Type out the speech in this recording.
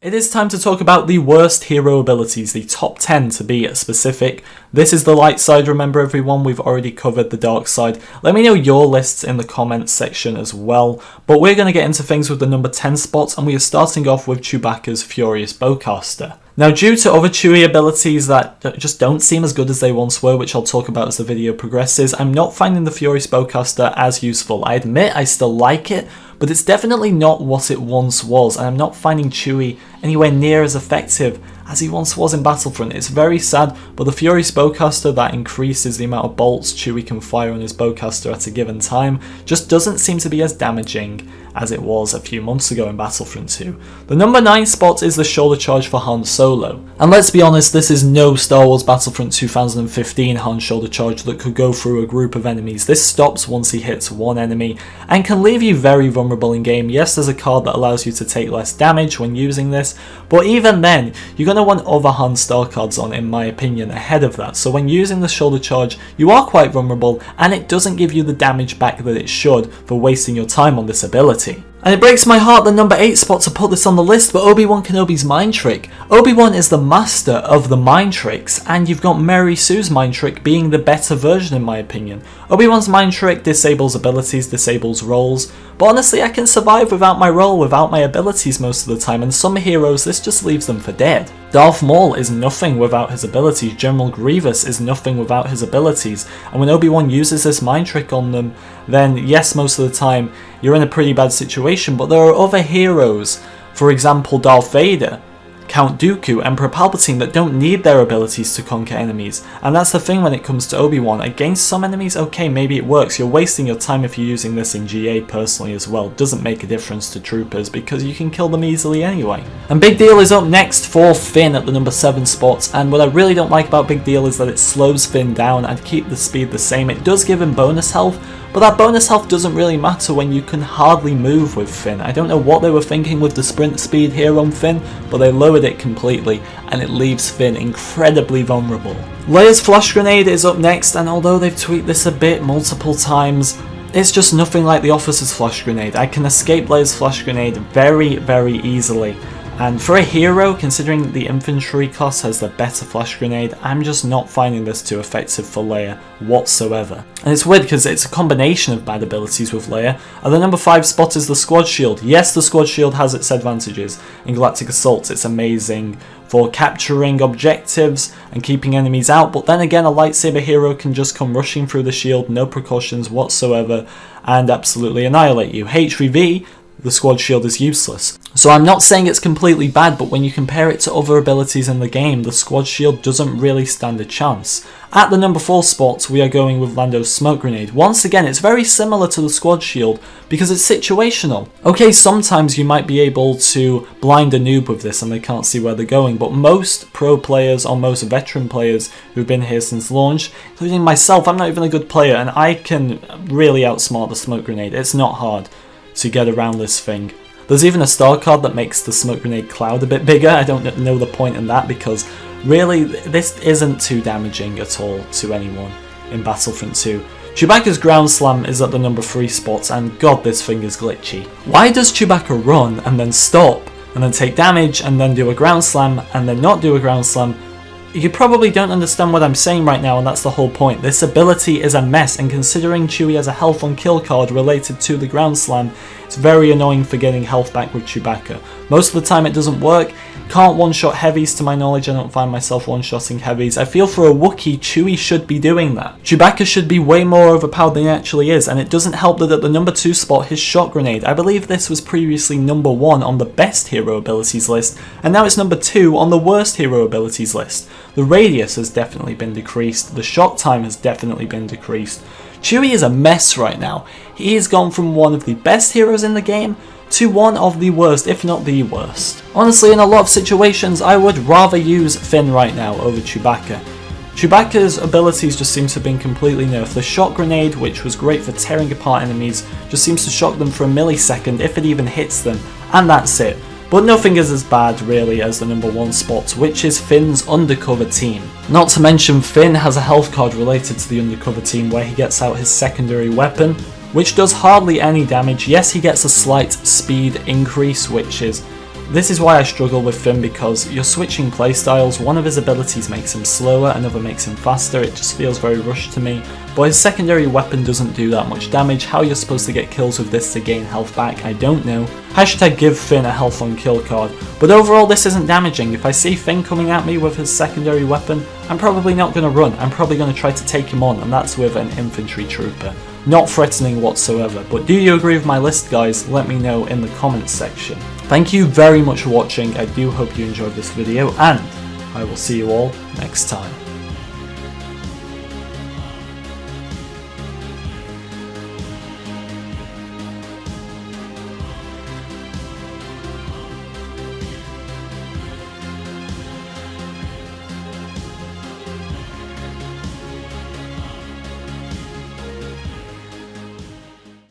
It is time to talk about the worst hero abilities, the top 10 to be specific. This is the light side, remember everyone, we've already covered the dark side. Let me know your lists in the comments section as well. But we're going to get into things with the number 10 spots, and we are starting off with Chewbacca's Furious Bowcaster. Now, due to other Chewie abilities that just don't seem as good as they once were, which I'll talk about as the video progresses, I'm not finding the Furious Bowcaster as useful. I admit I still like it, but it's definitely not what it once was, and I'm not finding Chewie anywhere near as effective as he once was in Battlefront. It's very sad, but the Furious Bowcaster that increases the amount of bolts Chewie can fire on his bowcaster at a given time just doesn't seem to be as damaging as it was a few months ago in Battlefront 2. The number 9 spot is the shoulder charge for Han Solo. And let's be honest, this is no Star Wars Battlefront 2015 Han shoulder charge that could go through a group of enemies. This stops once he hits one enemy and can leave you very vulnerable in game. Yes, there's a card that allows you to take less damage when using this, but even then, you're going to want other Han star cards on, in my opinion, ahead of that. So when using the shoulder charge, you are quite vulnerable, and it doesn't give you the damage back that it should for wasting your time on this ability. And it breaks my heart the number 8 spot to put this on the list, but Obi-Wan Kenobi's Mind Trick. Obi-Wan is the master of the mind tricks, and you've got Mary Sue's Mind Trick being the better version in my opinion. Obi-Wan's Mind Trick disables abilities, disables rolls, but honestly I can survive without my roll, without my abilities most of the time, and some heroes this just leaves them for dead. Darth Maul is nothing without his abilities, General Grievous is nothing without his abilities, and when Obi-Wan uses this mind trick on them, then yes, most of the time you're in a pretty bad situation, but there are other heroes, for example Darth Vader, Count Dooku, Emperor Palpatine, that don't need their abilities to conquer enemies, and that's the thing when it comes to Obi-Wan. Against some enemies, okay, maybe it works, you're wasting your time if you're using this in GA personally as well. Doesn't make a difference to troopers because you can kill them easily anyway. And Big Deal is up next for Finn at the number 7 spot, and what I really don't like about Big Deal is that it slows Finn down and keep the speed the same. It does give him bonus health, but that bonus health doesn't really matter when you can hardly move with Finn. I don't know what they were thinking with the sprint speed here on Finn, but they lowered it completely, and it leaves Finn incredibly vulnerable. Leia's Flash Grenade is up next, and although they've tweaked this a bit multiple times, it's just nothing like the Officer's Flash Grenade. I can escape Leia's Flash Grenade very, very easily. And for a hero, considering the infantry class has the better flash grenade, I'm just not finding this too effective for Leia whatsoever. And it's weird because it's a combination of bad abilities with Leia. At the number 5 spot is the Squad Shield. Yes, the Squad Shield has its advantages. In Galactic Assault, it's amazing for capturing objectives and keeping enemies out, but then again, a lightsaber hero can just come rushing through the shield, no precautions whatsoever, and absolutely annihilate you. HVV, the Squad Shield is useless. So I'm not saying it's completely bad, but when you compare it to other abilities in the game, the Squad Shield doesn't really stand a chance. At the number 4 spot, we are going with Lando's Smoke Grenade. Once again, it's very similar to the Squad Shield because it's situational. Okay, sometimes you might be able to blind a noob with this and they can't see where they're going, but most pro players or most veteran players who've been here since launch, including myself, I'm not even a good player, and I can really outsmart the Smoke Grenade. It's not hard to get around this thing. There's even a star card that makes the smoke grenade cloud a bit bigger. I don't know the point in that because really this isn't too damaging at all to anyone in Battlefront 2. Chewbacca's Ground Slam is at the number 3 spot, and god, this thing is glitchy. Why does Chewbacca run and then stop and then take damage and then do a Ground Slam and then not do a Ground Slam? You probably don't understand what I'm saying right now, and that's the whole point. This ability is a mess, and considering Chewie has a health on kill card related to the Ground Slam, it's very annoying for getting health back with Chewbacca. Most of the time it doesn't work. Can't one-shot heavies to my knowledge. I don't find myself one-shotting heavies. I feel for a Wookiee, Chewie should be doing that. Chewbacca should be way more overpowered than he actually is, and it doesn't help that at the number 2 spot, his Shot Grenade. I believe this was previously number 1 on the best hero abilities list, and now it's number 2 on the worst hero abilities list. The radius has definitely been decreased, the shot time has definitely been decreased. Chewie is a mess right now. He has gone from one of the best heroes in the game to one of the worst, if not the worst. Honestly, in a lot of situations, I would rather use Finn right now over Chewbacca. Chewbacca's abilities just seem to have been completely nerfed. The Shot Grenade, which was great for tearing apart enemies, just seems to shock them for a millisecond if it even hits them, and that's it. But nothing is as bad really as the number 1 spot, which is Finn's Undercover Team. Not to mention Finn has a health card related to the Undercover Team where he gets out his secondary weapon, which does hardly any damage. Yes, he gets a slight speed increase, which is This is why I struggle with Finn, because you're switching playstyles. One of his abilities makes him slower, another makes him faster. It just feels very rushed to me. But his secondary weapon doesn't do that much damage. How you're supposed to get kills with this to gain health back, I don't know. Hashtag give Finn a health on kill card. But overall, this isn't damaging. If I see Finn coming at me with his secondary weapon, I'm probably not going to run. I'm probably going to try to take him on, and that's with an infantry trooper. Not threatening whatsoever. But do you agree with my list, guys? Let me know in the comments section. Thank you very much for watching. I do hope you enjoyed this video, and I will see you all next time.